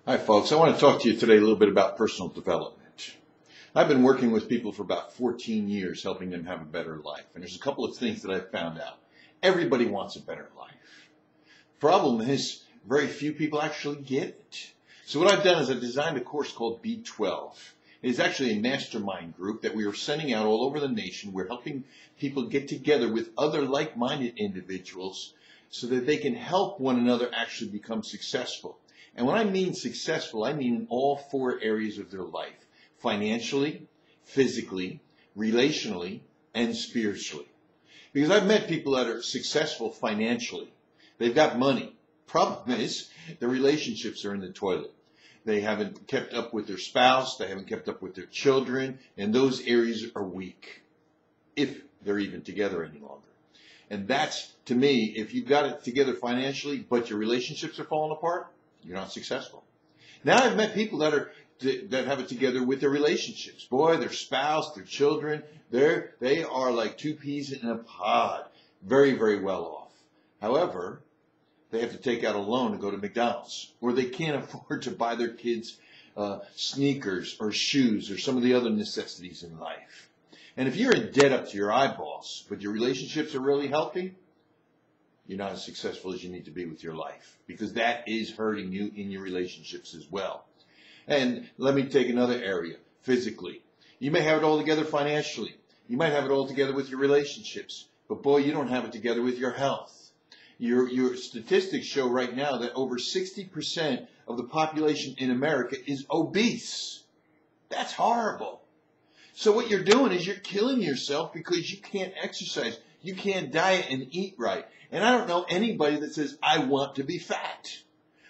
Hi folks, I want to talk to you today a little bit about personal development. I've been working with people for about 14 years helping them have a better life. And there's a couple of things that I've found out. Everybody wants a better life. Problem is, very few people actually get it. So what I've done is I've designed a course called B12. It is actually a mastermind group that we are sending out all over the nation. We're helping people get together with other like-minded individuals so that they can help one another actually become successful. And when I mean successful, I mean in all four areas of their life: financially, physically, relationally, and spiritually. Because I've met people that are successful financially. They've got money. Problem is, their relationships are in the toilet. They haven't kept up with their spouse. They haven't kept up with their children. And those areas are weak, if they're even together any longer. And that's, to me, if you've got it together financially, but your relationships are falling apart, you're not successful. Now I've met people that have it together with their relationships. Boy, their spouse, their children, they are like two peas in a pod. Very, very well off. However, they have to take out a loan to go to McDonald's, or they can't afford to buy their kids sneakers or shoes or some of the other necessities in life. And if you're in debt up to your eyeballs, but your relationships are really healthy, you're not as successful as you need to be with your life, because that is hurting you in your relationships as well. And let me take another area, physically. You may have it all together financially. You might have it all together with your relationships, but boy, you don't have it together with your health. Your statistics show right now that over 60% of the population in America is obese. That's horrible. So what you're doing is you're killing yourself because you can't exercise. You can't diet and eat right. And I don't know anybody that says, I want to be fat.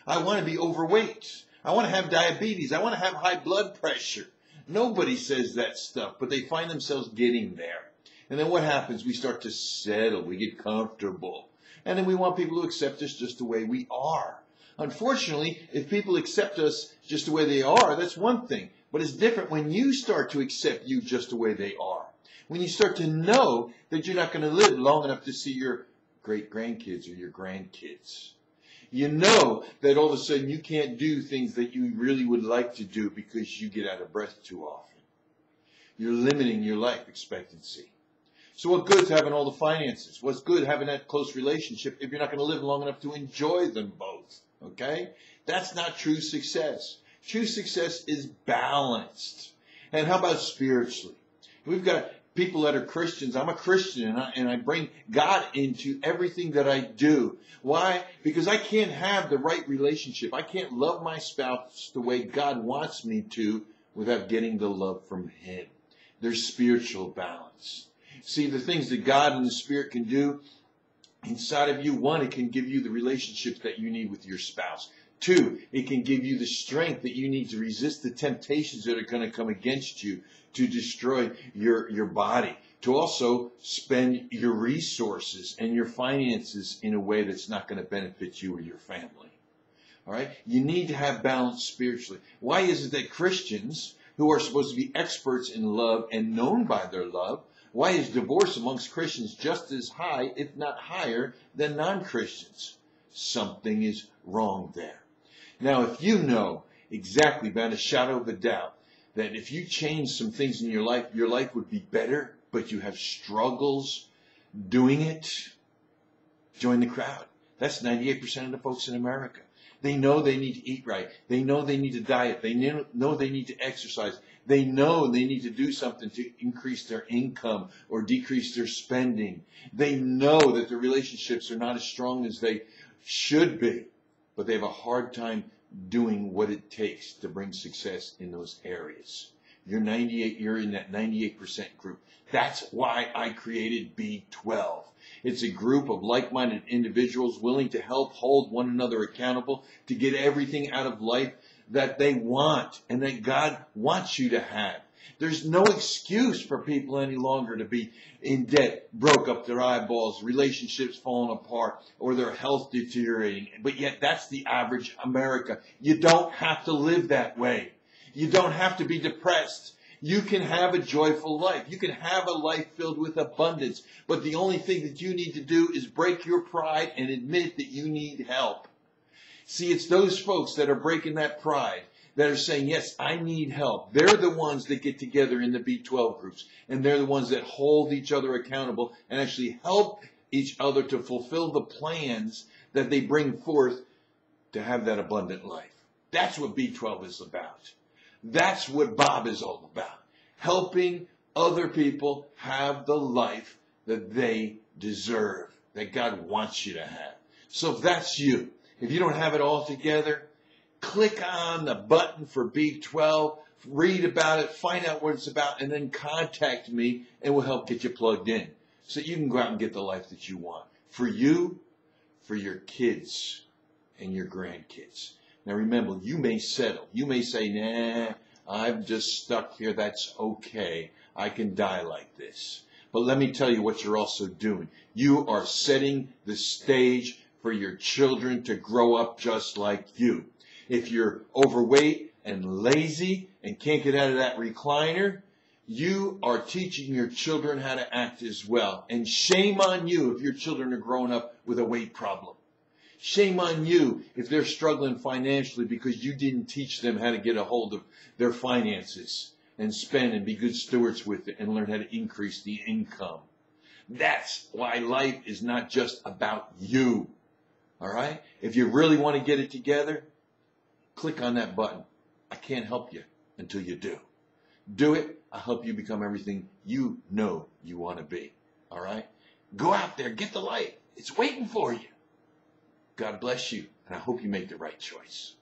I want to be overweight. I want to have diabetes. I want to have high blood pressure. Nobody says that stuff, but they find themselves getting there. And then what happens? We start to settle. We get comfortable. And then we want people to accept us just the way we are. Unfortunately, if people accept us just the way they are, that's one thing. But it's different when you start to accept you just the way they are. When you start to know that you're not going to live long enough to see your great-grandkids or your grandkids. You know that all of a sudden you can't do things that you really would like to do because you get out of breath too often. You're limiting your life expectancy. So what good is having all the finances? What's good having that close relationship if you're not going to live long enough to enjoy them both? Okay? That's not true success. True success is balanced. And how about spiritually? We've got people that are Christians. I'm a Christian, and I bring God into everything that I do. Why? Because I can't have the right relationship. I can't love my spouse the way God wants me to without getting the love from Him. There's spiritual balance. See, the things that God and the Spirit can do inside of you, one, it can give you the relationships that you need with your spouse. Two, it can give you the strength that you need to resist the temptations that are going to come against you to destroy your body, to also spend your resources and your finances in a way that's not going to benefit you or your family. All right? You need to have balance spiritually. Why is it that Christians, who are supposed to be experts in love and known by their love, why is divorce amongst Christians just as high, if not higher, than non-Christians? Something is wrong there. Now, if you know exactly, beyond a shadow of a doubt, that if you change some things in your life would be better, but you have struggles doing it, join the crowd. That's 98% of the folks in America. They know they need to eat right. They know they need to diet. They know they need to exercise. They know they need to do something to increase their income or decrease their spending. They know that their relationships are not as strong as they should be, but they have a hard time doing what it takes to bring success in those areas. You're in that 98% group. That's why I created B12. It's a group of like-minded individuals willing to help hold one another accountable to get everything out of life that they want and that God wants you to have. There's no excuse for people any longer to be in debt, broke up their eyeballs, relationships falling apart, or their health deteriorating. But yet that's the average America. You don't have to live that way. You don't have to be depressed. You can have a joyful life. You can have a life filled with abundance. But the only thing that you need to do is break your pride and admit that you need help. See, it's those folks that are breaking that pride, that are saying, yes, I need help. They're the ones that get together in the B12 groups, and they're the ones that hold each other accountable and actually help each other to fulfill the plans that they bring forth to have that abundant life. That's what B12 is about. That's what Bob is all about. Helping other people have the life that they deserve, that God wants you to have. So if that's you, if you don't have it all together, click on the button for B12, read about it, find out what it's about, and then contact me, and we'll help get you plugged in so you can go out and get the life that you want. For you, for your kids, and your grandkids. Now remember, you may settle. You may say, nah, I'm just stuck here. That's okay. I can die like this. But let me tell you what you're also doing. You are setting the stage for your children to grow up just like you. If you're overweight and lazy and can't get out of that recliner, you are teaching your children how to act as well. And shame on you if your children are growing up with a weight problem. Shame on you if they're struggling financially because you didn't teach them how to get a hold of their finances and spend and be good stewards with it and learn how to increase the income. That's why life is not just about you. All right? If you really want to get it together, click on that button. I can't help you until you do. Do it. I'll help you become everything you know you want to be. All right? Go out there. Get the light. It's waiting for you. God bless you, and I hope you make the right choice.